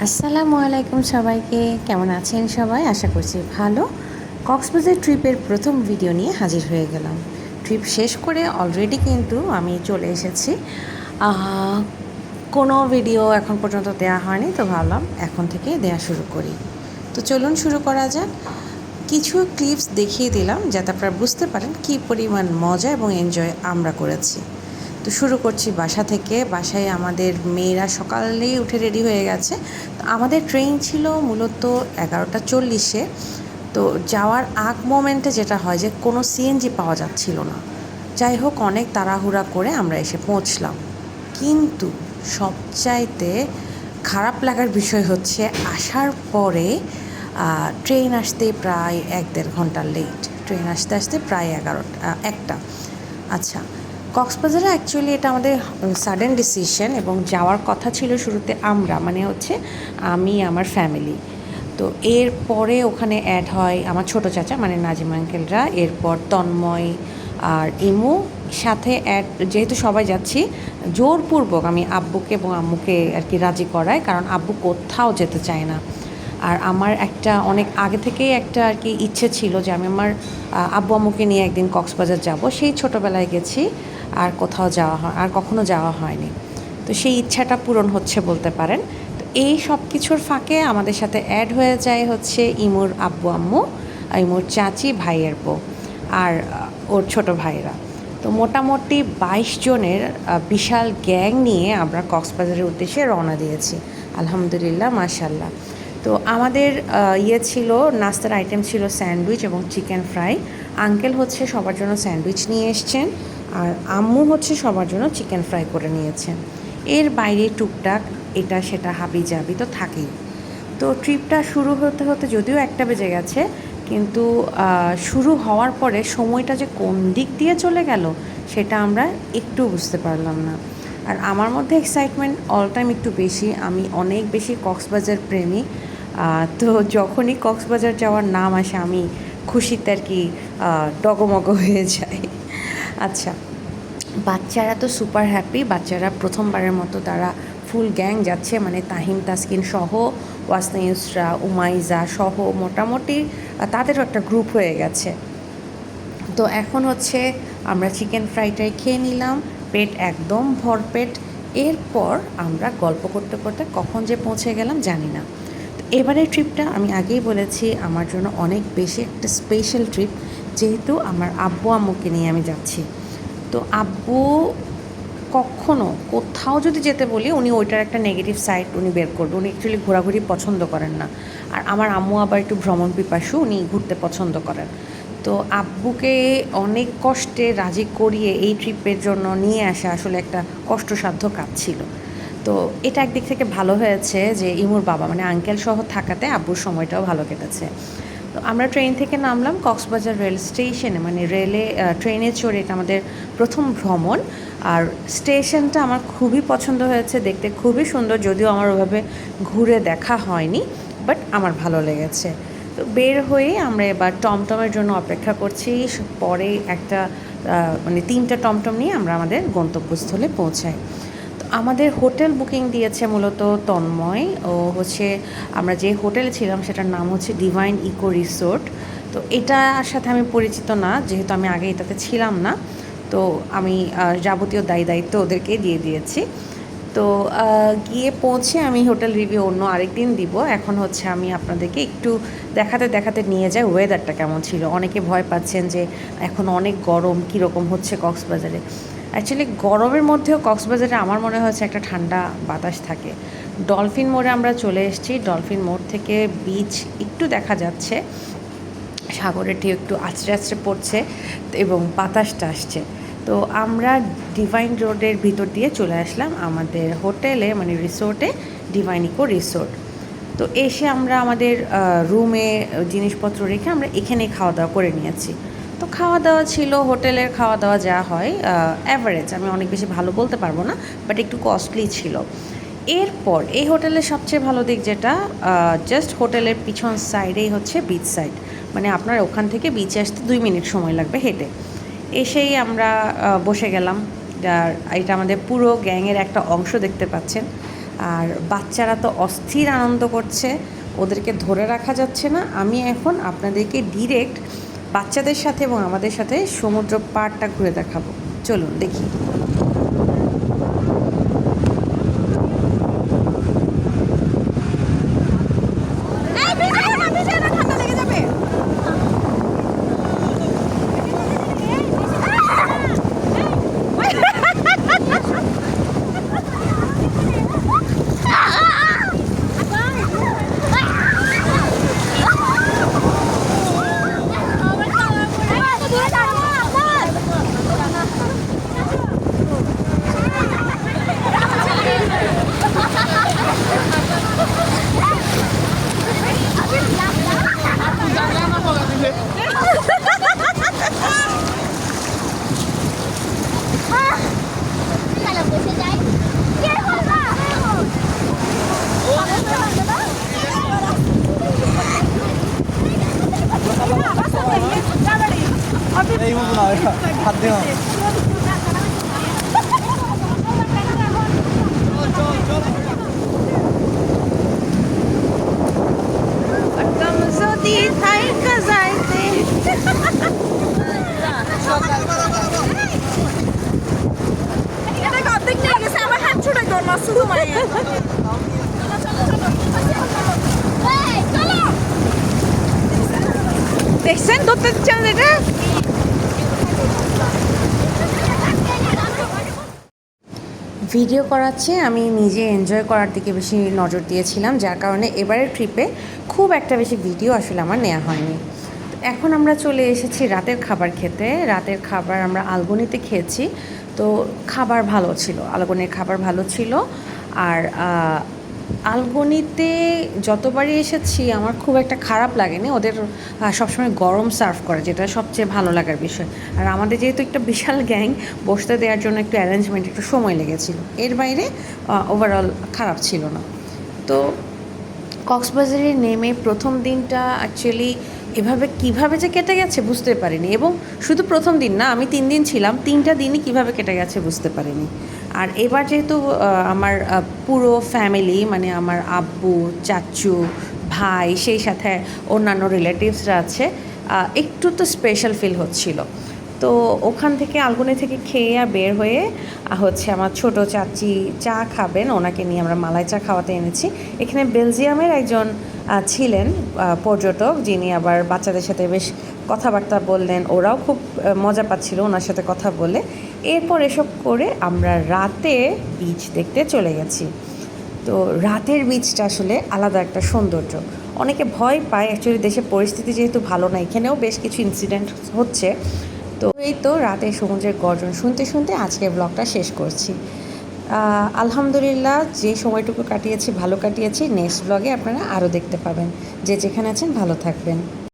আসসালামু আলাইকুম সবাইকে। কেমন আছেন সবাই? আশা করছি ভালো। কক্সবাজার ট্রিপের প্রথম ভিডিও নিয়ে হাজির হয়ে গেলাম। ট্রিপ শেষ করে অলরেডি কিন্তু আমি চলে এসেছি। আহ, কোনো ভিডিও এখন পর্যন্ত দেওয়া হয়নি, তো ভাবলাম এখন থেকে দেওয়া শুরু করি। তো চলুন শুরু করা যাক। কিছু ক্লিপস দেখিয়ে দিলাম যাতে আপনারা বুঝতে পারেন কী পরিমাণ মজা এবং এনজয় আমরা করেছি। তো শুরু করছি বাসা থেকে। বাসায় আমাদের মেয়েরা সকালেই উঠে রেডি হয়ে গেছে। তো আমাদের ট্রেন ছিল মূলত 11:40-এ। তো যাওয়ার আগ মোমেন্টে যেটা হয় যে কোনো সিএনজি পাওয়া যাচ্ছিল না। যাই হোক, অনেক তাড়াহুড়া করে আমরা এসে পৌঁছলাম। কিন্তু সবচাইতে খারাপ লাগার বিষয় হচ্ছে আসার পরে ট্রেন আসতে প্রায় 1-1.5 ঘন্টা লেট। ট্রেন আসতে আসতে প্রায় 1:30 আচ্ছা, কক্সবাজারে অ্যাকচুয়ালি এটা আমাদের সাডেন ডিসিশন, এবং যাওয়ার কথা ছিল শুরুতে আমরা, মানে হচ্ছে আমি আমার ফ্যামিলি। তো এরপরে ওখানে অ্যাড হয় আমার ছোটো চাচা মানে নাজিম আঙ্কেলরা, এরপর তন্ময় আর ইমু সাথে অ্যাড। যেহেতু সবাই যাচ্ছি, জোরপূর্বক আমি আব্বুকে এবং আম্মুকে আর কি রাজি করাই, কারণ আব্বু কোথাও যেতে চায় না। আর আমার একটা অনেক আগে থেকেই একটা আর কি ইচ্ছে ছিল যে আমি আমার আব্বু আম্মুকে নিয়ে একদিন কক্সবাজার যাব। সেই ছোটোবেলায় গেছি, আর কোথাও যাওয়া হয় আর কখনো যাওয়া হয়নি। তো সেই ইচ্ছাটা পূরণ হচ্ছে বলতে পারেন। তো এই সব কিছুর ফাঁকে আমাদের সাথে অ্যাড হয়ে যায় হচ্ছে ইমুর আব্বু আম্মু, ইমুর চাচি, ভাইয়ের বউ, আর ওর ছোট ভাইরা। তো মোটামুটি 22 জনের বিশাল গ্যাং নিয়ে আমরা কক্সবাজারের উদ্দেশ্যে রওনা দিয়েছি। আলহামদুলিল্লাহ, মাশাল্লাহ। তো আমাদের ছিল, নাস্তার আইটেম ছিল স্যান্ডউইচ এবং চিকেন ফ্রাই। আঙ্কেল হচ্ছে সবার জন্য স্যান্ডউইচ নিয়ে এসছেন, আর আম্মু হচ্ছে সবার জন্য চিকেন ফ্রাই করে নিয়েছেন। এর বাইরে টুকটাক এটা সেটা হাবি জাবি তো থাকেই। তো ট্রিপটা শুরু হতে হতে যদিও 1টা বেজে গেছে, কিন্তু শুরু হওয়ার পরে সময়টা যে কোন দিক দিয়ে চলে গেল সেটা আমরা একটু বুঝতে পারলাম না। আর আমার মধ্যে এক্সাইটমেন্ট অল টাইম একটু বেশি। আমি অনেক বেশি কক্সবাজার প্রেমী। তো যখনই কক্সবাজার যাওয়ার নাম আসে আমি খুশিতে আর কি ডগমগ হয়ে যাই। আচ্ছা, বাচ্চারা তো সুপার হ্যাপি। বাচ্চারা প্রথমবারের মতো তারা ফুল গ্যাং যাচ্ছে, মানে তাহিম তাসকিন সহ, ওয়াসনা ইউসরা, উমাইজা সহ মোটামুটি তাদেরও একটা গ্রুপ হয়ে গেছে। তো এখন হচ্ছে আমরা চিকেন ফ্রাইটাই খেয়ে নিলাম, পেট একদম ভরপেট। এরপর আমরা গল্প করতে করতে কখন যে পৌঁছে গেলাম জানি না। তো এবারের ট্রিপটা আমি আগেই বলেছি আমার জন্য অনেক বেশি একটা স্পেশাল ট্রিপ, যেহেতু আমার আব্বু আম্মুকে নিয়ে আমি যাচ্ছি। তো আব্বু কখনো কোথাও যদি যেতে বলি উনি ওইটার একটা নেগেটিভ সাইড উনি বের করবে। উনি অ্যাকচুয়ালি ঘোরাঘুরি পছন্দ করেন না। আর আমার আম্মু আবার একটু ভ্রমণ পিপাসু, উনি ঘুরতে পছন্দ করেন। তো আব্বুকে অনেক কষ্টে রাজি করিয়ে এই ট্রিপের জন্য নিয়ে আসা আসলে একটা কষ্টসাধ্য কাজ ছিল। তো এটা একদিক থেকে ভালো হয়েছে যে ইমুর বাবা মানে আঙ্কেল সহ থাকাতে আব্বুর সময়টাও ভালো কেটেছে। তো আমরা ট্রেন থেকে নামলাম কক্সবাজার রেল স্টেশনে, মানে ট্রেনে চড়ে এটা আমাদের প্রথম ভ্রমণ। আর স্টেশনটা আমার খুবই পছন্দ হয়েছে, দেখতে খুবই সুন্দর, যদিও আমার ওভাবে ঘুরে দেখা হয়নি, বাট আমার ভালো লেগেছে। তো বের হয়ে আমরা এবার টমটমের জন্য অপেক্ষা করছি। পরে একটা মানে 3টা টমটম নিয়ে আমরা আমাদের গন্তব্যস্থলে পৌঁছাই। আমাদের হোটেল বুকিং দিয়েছে মূলত তন্ময়। ও হচ্ছে আমরা যে হোটেলে ছিলাম সেটার নাম হচ্ছে ডিভাইন ইকো রিসোর্ট। তো এটার সাথে আমি পরিচিত না, যেহেতু আমি আগে এটাতে ছিলাম না। তো আমি যাবতীয় দায়িত্ব ওদেরকে দিয়ে দিয়েছি। তো গিয়ে পৌঁছে আমি হোটেল রিভিউ অন্য আরেকদিন দিব। এখন হচ্ছে আমি আপনাদেরকে একটু দেখাতে দেখাতে নিয়ে যাই ওয়েদারটা কেমন ছিল। অনেকে ভয় পাচ্ছেন যে এখন অনেক গরম, কীরকম হচ্ছে কক্সবাজারে। অ্যাকচুয়ালি গরমের মধ্যেও কক্সবাজারে আমার মনে হচ্ছে একটা ঠান্ডা বাতাস থাকে। ডলফিন মোড়ে আমরা চলে এসেছি। ডলফিন মোড় থেকে বিচ একটু দেখা যাচ্ছে, সাগরের ঢেউ একটু আছড়ে আছড়ে পড়ছে এবং বাতাসটা আসছে। তো আমরা ডিভাইন রোডের ভিতর দিয়ে চলে আসলাম আমাদের হোটেলে, মানে রিসোর্টে, ডিভাইন ইকো রিসোর্ট। তো এসে আমরা আমাদের রুমে জিনিসপত্র রেখে আমরা এখানে খাওয়া দাওয়া করে নিয়েছি। তো খাওয়া দাওয়া ছিল হোটেলের খাওয়া দাওয়া যা হয় অ্যাভারেজ, আমি অনেক বেশি ভালো বলতে পারবো না, বাট একটু কস্টলি ছিল। এরপর এই হোটেলের সবচেয়ে ভালো দিক যেটা, জাস্ট হোটেলের পিছন সাইডেই হচ্ছে বিচ সাইড, মানে আপনার ওখান থেকে বিচে আসতে 2 মিনিট সময় লাগবে হেঁটে। এসেই আমরা বসে গেলাম। আর এটা আমাদের পুরো গ্যাংয়ের একটা অংশ দেখতে পাচ্ছেন। আর বাচ্চারা তো অস্থির আনন্দ করছে, ওদেরকে ধরে রাখা যাচ্ছে না। আমি এখন আপনাদেরকে ডিরেক্ট বাচ্চাদের সাথে এবং আমাদের সাথে সমুদ্র পাড়টা ঘুরে দেখাবো। চলুন দেখি। দেখছেন ধরতে দিচ্ছেন এটা। ভিডিও করাচ্ছে, আমি নিজে এনজয় করার দিকে বেশি নজর দিয়েছিলাম, যার কারণে এবারের ট্রিপে খুব একটা বেশি ভিডিও আসলে আমার নেওয়া হয়নি। এখন আমরা চলে এসেছি রাতের খাবার খেতে। রাতের খাবার আমরা আলগনিতে খেয়েছি, তো খাবার ভালো ছিল, আলগনির খাবার ভালো ছিল। আর আলগনিতে যতবারই এসেছি আমার খুব একটা খারাপ লাগেনি। ওদের সবসময় গরম সার্ভ করে, যেটা সবচেয়ে ভালো লাগার বিষয়। আর আমাদের যেহেতু একটা বিশাল গ্যাং, বসতে দেওয়ার জন্য একটু অ্যারেঞ্জমেন্ট একটু সময় লেগেছিল। এর বাইরে ওভারঅল খারাপ ছিল না। তো কক্সবাজারে নেমে প্রথম দিনটা অ্যাকচুয়ালি এভাবে কিভাবে যে কেটে গেছে বুঝতে পারিনি। এবং শুধু প্রথম দিন না, আমি 3 দিন ছিলাম, 3টা দিনই কীভাবে কেটে গেছে বুঝতে পারিনি। আর এবার যেহেতু আমার পুরো ফ্যামিলি, মানে আমার আব্বু, চাচু, ভাই, সেই সাথে অন্যান্য রিলেটিভসরা আছে, একটু তো স্পেশাল ফিল হচ্ছিল। তো ওখান থেকে আলগনি থেকে খেয়ে বের হয়ে হচ্ছে আমার ছোট চাচি চা খাবেন, ওনাকে নিয়ে আমরা মালাই চা খাওয়াতে এনেছি। এখানে বেলজিয়ামের একজন ছিলেন পর্যটক, যিনি আবার বাচ্চাদের সাথে বেশ কথাবার্তা বললেন, ওরাও খুব মজা পাচ্ছিল ওনার সাথে কথা বলে। এরপর এসব করে আমরা রাতে বিচ দেখতে চলে গেছি। তো রাতের বিচটা আসলে আলাদা একটা সৌন্দর্য। অনেকে ভয় পায়, অ্যাকচুয়ালি দেশের পরিস্থিতি যেহেতু ভালো না, এখানেও বেশ কিছু ইনসিডেন্ট হচ্ছে। তো এই তো রাতে সমুদ্রের গর্জন শুনতে শুনতে আজকের ব্লগটা শেষ করছি। আলহামদুলিল্লাহ, যে সময়টুকু কাটিয়েছি ভালো কাটিয়েছি। নেক্সট ব্লগে আপনারা আরও দেখতে পাবেন। যে যেখানে আছেন ভালো থাকবেন।